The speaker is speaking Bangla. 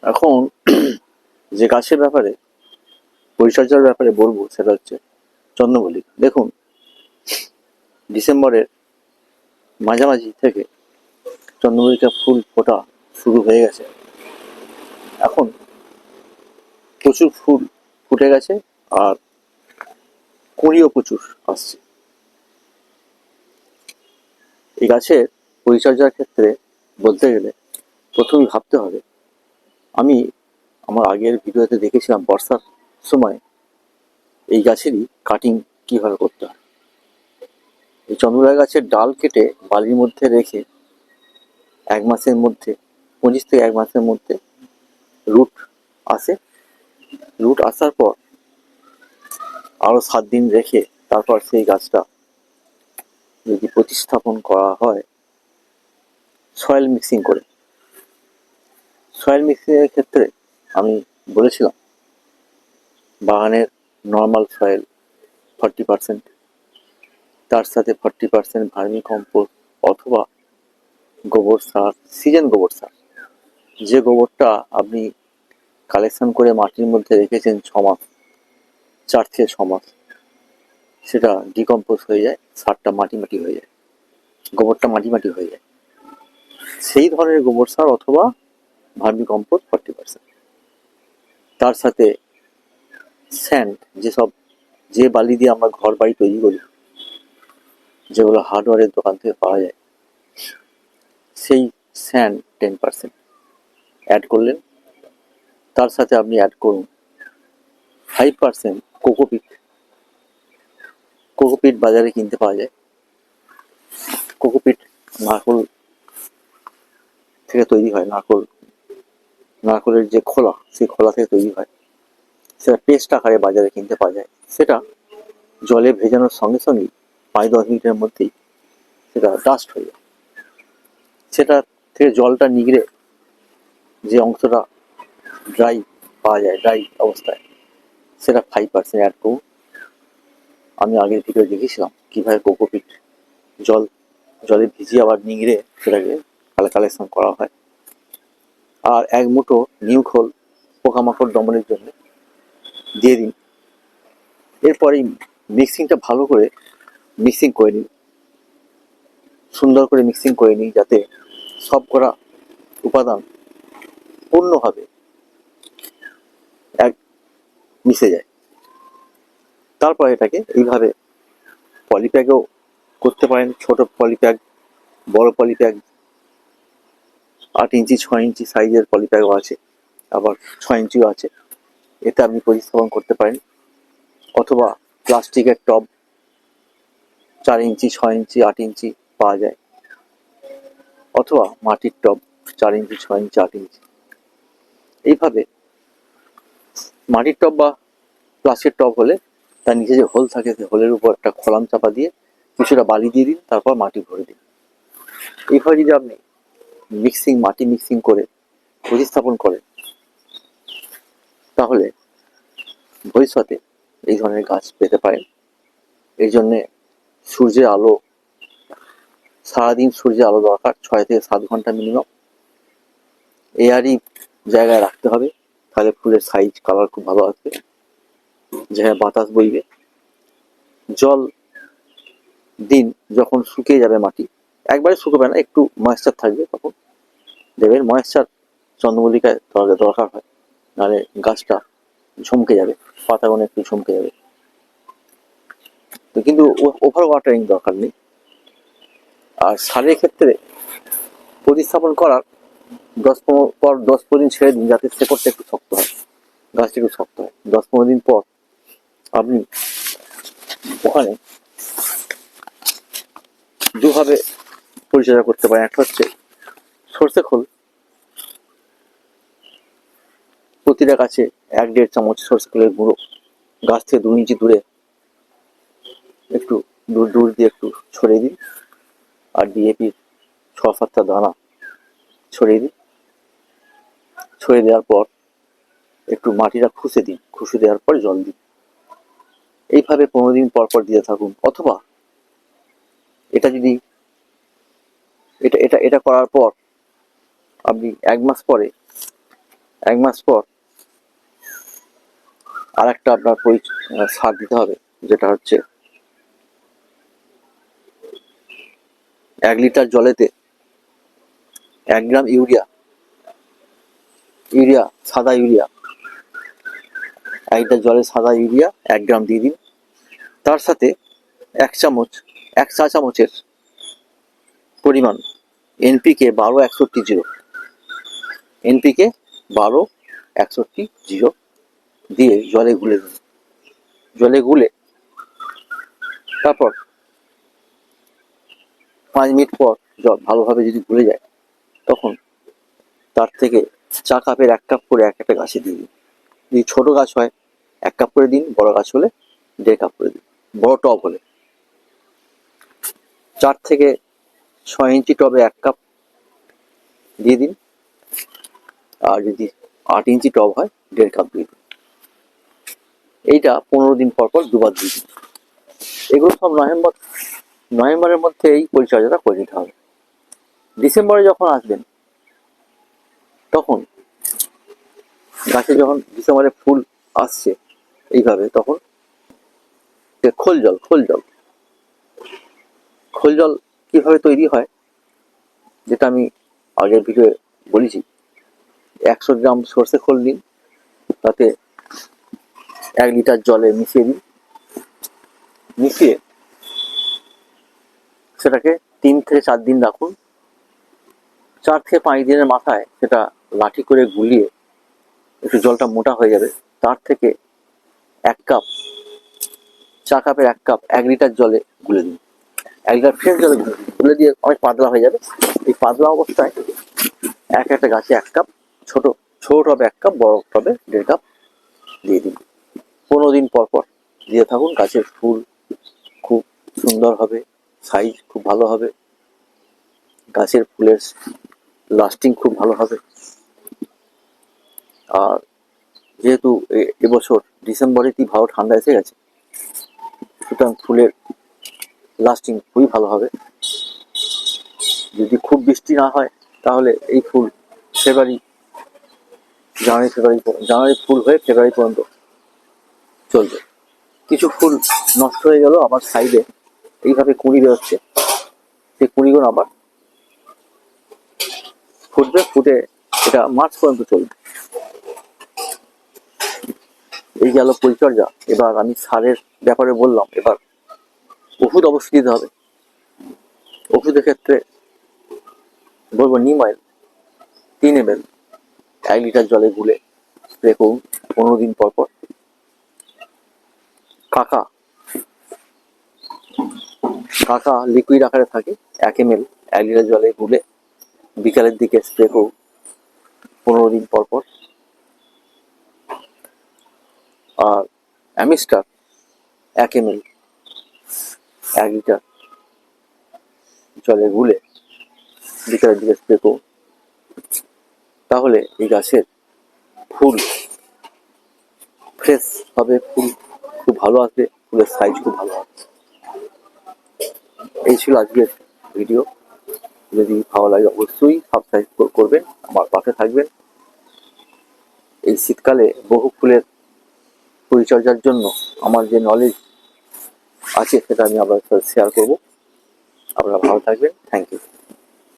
এখন যে গাছের ব্যাপারে পরিচর্যার ব্যাপারে বলবো সেটা হচ্ছে চন্দ্রমল্লিকা। দেখুন, ডিসেম্বরের মাঝামাঝি থেকে চন্দ্রমল্লিকা ফুল ফোটা শুরু হয়ে গেছে। এখন প্রচুর ফুল ফুটে গেছে আর কুঁড়িও প্রচুর আসছে। এই গাছের পরিচর্যার ক্ষেত্রে বলতে গেলে প্রথমেই ভাবতে হবে, আমি আমার আগের ভিডিওতে দেখেছিলাম বর্ষার সময় এই গাছেরই কাটিং কিভাবে করতে হয়। এই চন্দ্রমল্লিকা গাছের ডাল কেটে বালির মধ্যে রেখে 1 মাসের মধ্যে 25 থেকে 1 মাসের মধ্যে রুট আসে। রুট আসার পর আরো 7 দিন রেখে তারপর সেই গাছটা যদি প্রতিস্থাপন করা হয় সয়েল মিক্সিং করে। সয়েল মিক্সিং এর ক্ষেত্রে আমি বলেছিলাম বাগানের নর্মাল সয়েল 40%, তার সাথে 40% ভার্মি কম্পোস্ট অথবা গোবর সার, সিজন গোবর সার, যে গোবরটা আপনি কালেকশন করে মাটির মধ্যে রেখেছেন 6 মাস, 4 থেকে 6 মাস, সেটা ডিকম্পোজ হয়ে যায়, সারটা মাটি মাটি হয়ে যায়, গোবরটা মাটি মাটি হয়ে যায়। সেই ধরনের গোবর সার অথবা ভার্মি কম্পোস্ট 40%, তার সাথে স্যান্ড, যে বালি দিয়ে আমরা ঘর বাড়ি তৈরি করি, যেগুলো হার্ডওয়্যারের দোকান থেকে পাওয়া যায়, সেই স্যান্ড 10% অ্যাড করলেন। তার সাথে আপনি অ্যাড করুন 5% কোকোপিট। কোকোপিট বাজারে কিনতে পাওয়া যায়। কোকোপিট নারকোল থেকে তৈরি হয়, নারকোলের যে খোলা, সেই খোলা থেকে তৈরি হয়। সেটা পেস্ট আকারে বাজারে কিনতে পাওয়া যায়। সেটা জলে ভেজানোর সঙ্গে সঙ্গেই 5-10 মিনিটের মধ্যেই সেটা ডাস্ট হয়ে যায়। সেটা থেকে জলটা নিগড়ে যে অংশটা ড্রাই পাওয়া যায়, ড্রাই অবস্থায়, সেটা 5% অ্যাড করুন। আমি আগের ভিডিও দেখেছিলাম কিভাবে কোকোপিট জলে ভিজিয়ে আবার নিংড়ে সেটাকে কালেকশন করা হয়। আর 1 মুঠো নিউখোল পোকামাকড় দমনের জন্য দিয়ে দিন। এরপরে মিক্সিংটা ভালো করে মিক্সিং করে নিন, সুন্দর করে মিক্সিং করে নিন, যাতে সব করা উপাদান পূর্ণভাবে এক মিশে যায়। তারপর এটাকে এইভাবে পলিপ্যাগও করতে পারেন, ছোট পলিপ্যাগ, বড় পলিপ্যাগ, 8 ইঞ্চি 6 ইঞ্চি সাইজের পলিপ্যাগও আছে, আবার 6 ইঞ্চিও আছে। এতে আপনি প্রতিস্থাপন করতে পারেন। অথবা প্লাস্টিকের টব 4 ইঞ্চি 6 ইঞ্চি 8 ইঞ্চি পাওয়া যায়, অথবা মাটির টব 4 ইঞ্চি 6 ইঞ্চি 8 ইঞ্চি। এইভাবে মাটির টব বা প্লাস্টিকের টব হলে তার নিচে যে হোল থাকে, সেই হোলের উপর একটা খলাম চাপা দিয়ে কিছুটা বালি দিয়ে দিন, তারপর মাটি ভরে দিন। এইভাবে যদি আপনি মাটি মিক্সিং করে প্রতিস্থাপন করেন, তাহলে ভবিষ্যতে এই ধরনের গাছ পেতে পারেন। এই জন্যে সূর্যের আলো, সারাদিন সূর্যের আলো দরকার, 6 থেকে 7 ঘন্টা মিনিমাম। এয়ারই জায়গায় রাখতে হবে, তাহলে ফুলের সাইজ কালার খুব ভালো আসবে, যেখানে বাতাস বইবে। জল দিন যখন শুকিয়ে যাবে মাটি, একবারে শুকোবে না, একটু ময়েশ্চার থাকবে, তখন দেবেন। ময়েশ্চার চন্দ্রমল্লিকায় দরকার হয়, নাহলে গাছটা ঝমকে যাবে, পাতাগুলো একটু ঝমকে যাবে। তো কিন্তু ওভার ওয়াটারিং দরকার নেই। আর সারের ক্ষেত্রে প্রতিস্থাপন করার 10-15 দিন ছেড়ে দিন, যাতে শেকড়টা একটু শক্ত হয়, গাছটা একটু শক্ত হয়। 10-15 দিন পর আপনি ওখানে দুভাবে পরিচর্যা করতে পারেন। একটা হচ্ছে সর্ষে খোল, প্রতিটা গাছে 1-1.5 চামচ সর্ষে খোলের গুঁড়ো গাছ থেকে 2 ইঞ্চি দূরে একটু দূর দিয়ে একটু ছড়িয়ে দিন। আর ডিএপির 6-7টা দানা ছড়িয়ে দিন। ছড়িয়ে দেওয়ার পর একটু মাটিটা খুশে দিন, খুশে দেওয়ার পর জল দিন। এইভাবে 15 দিন পর পর দিতে থাকুন। অথবা এটা যদি এটা করার পর আপনি 1 মাস পরে 1 মাস পর আর একটা আপনার সার দিতে হবে, যেটা হচ্ছে 1 লিটার জলেতে 1 গ্রাম ইউরিয়া, সাদা ইউরিয়া, 1 লিটার জলে সাদা ইউরিয়া 1 গ্রাম দিয়ে দিন। তার সাথে 1 চা চামচের পরিমাণ এনপিকে 12-61-0, এনপিকে 12-61-0 দিয়ে জলে গুলে দিন। জলে গুলে তারপর 5 মিনিট পর জল ভালোভাবে যদি গুলে যায়, তখন তার থেকে চা কাপের 1 কাপ করে এক একটা গাছে দিয়ে দিন। যদি ছোট গাছ হয় 1 কাপ করে দিন, বড় গাছ হলে 1.5 কাপ করে দিন। বড় টব হলে 4 থেকে 6 ইঞ্চি টবে 1 কাপ দিয়ে দিন, আর যদি 8 ইঞ্চি টব হয় 1.5 কাপ দিয়ে দিন। এইটা 15 দিন পর পর দুবার দিয়ে দিন। এগুলো সব নভেম্বরের মধ্যে এই পরিচর্যাটা করে নিতে হবে। ডিসেম্বরে যখন আসবেন, তখন গাছে যখন ডিসেম্বরে ফুল আসছে এইভাবে, তখন খোল জল কিভাবে তৈরি হয়, যেটা আমি আগের ভিডিওয়ে বলেছি। 100 গ্রাম সর্ষে খোল নিন, তাতে 1 লিটার জলে মিশিয়ে দিন। মিশিয়ে সেটাকে 3 থেকে 4 দিন রাখুন। 4 থেকে 5 দিনের মাথায় সেটা লাঠি করে গুলিয়ে একটু জলটা মোটা হয়ে যাবে। তার থেকে 1 কাপ, চা কাপের 1 কাপ 1 লিটার জলে গুলে দিন। 1 লিটার ফ্রেশ জলে গুলে দিয়ে অনেক পাতলা হয়ে যাবে। এই পাতলা অবস্থায় একটা গাছে 1 কাপ, ছোট টবে 1 কাপ, বড় টবে 1.5 কাপ দিয়ে দিন। 15 দিন পর পর দিয়ে থাকুন। গাছের ফুল খুব সুন্দর হবে, সাইজ খুব ভালো হবে, গাছের ফুলের লাস্টিং খুব ভালো হবে। আর যেহেতু এবছর ডিসেম্বরেতেই ভালো ঠান্ডা এসে গেছে, সুতরাং ফুলের লাস্টিং খুবই ভালো হবে। যদি খুব বৃষ্টি না হয়, তাহলে এই ফুল জানুয়ারি ফুল হয়ে ফেব্রুয়ারি পর্যন্ত চলবে। কিছু ফুল নষ্ট হয়ে গেল, আবার সাইডে এইভাবে কুঁড়ি বেরোচ্ছে, সেই কুঁড়িগুলো আবার ফুটে এটা মার্চ পর্যন্ত চলবে। এই গেল পরিচর্যা। এবার আমি সারের ব্যাপারে বললাম, এবার ওষুধ অবশ্যই দিতে হবে। ওষুধের ক্ষেত্রে বলবো নিম অয়েল 3 ml 1 লিটার জলে গুলে স্প্রে করুন 15 দিন পর পর। কাকা লিকুইড আকারে থাকে, 1 ml 1 লিটার জলে গুলে বিকালের দিকে স্প্রে করুন 15 দিন পর পর। আর অ্যামিস্টার 1 ml 1 লিটার জলে গুলে বিকালের দিকে স্প্রে করুন। তাহলে এই গাছের ফুল ফ্রেশ হবে, ফুল খুব ভালো আসবে, ফুলের সাইজ খুব ভালো হবে। এই ছিল আজকের ভিডিও। যদি ভালো লাগে অবশ্যই সাবস্ক্রাইব করবেন, আমার পাশে থাকবেন। এই শীতকালে বহু ফুলের পরিচর্যার জন্য আমার যে নলেজ আছে, সেটা আমি আপনাদের সাথে শেয়ার করব। আপনারা ভালো থাকবেন। Thank you.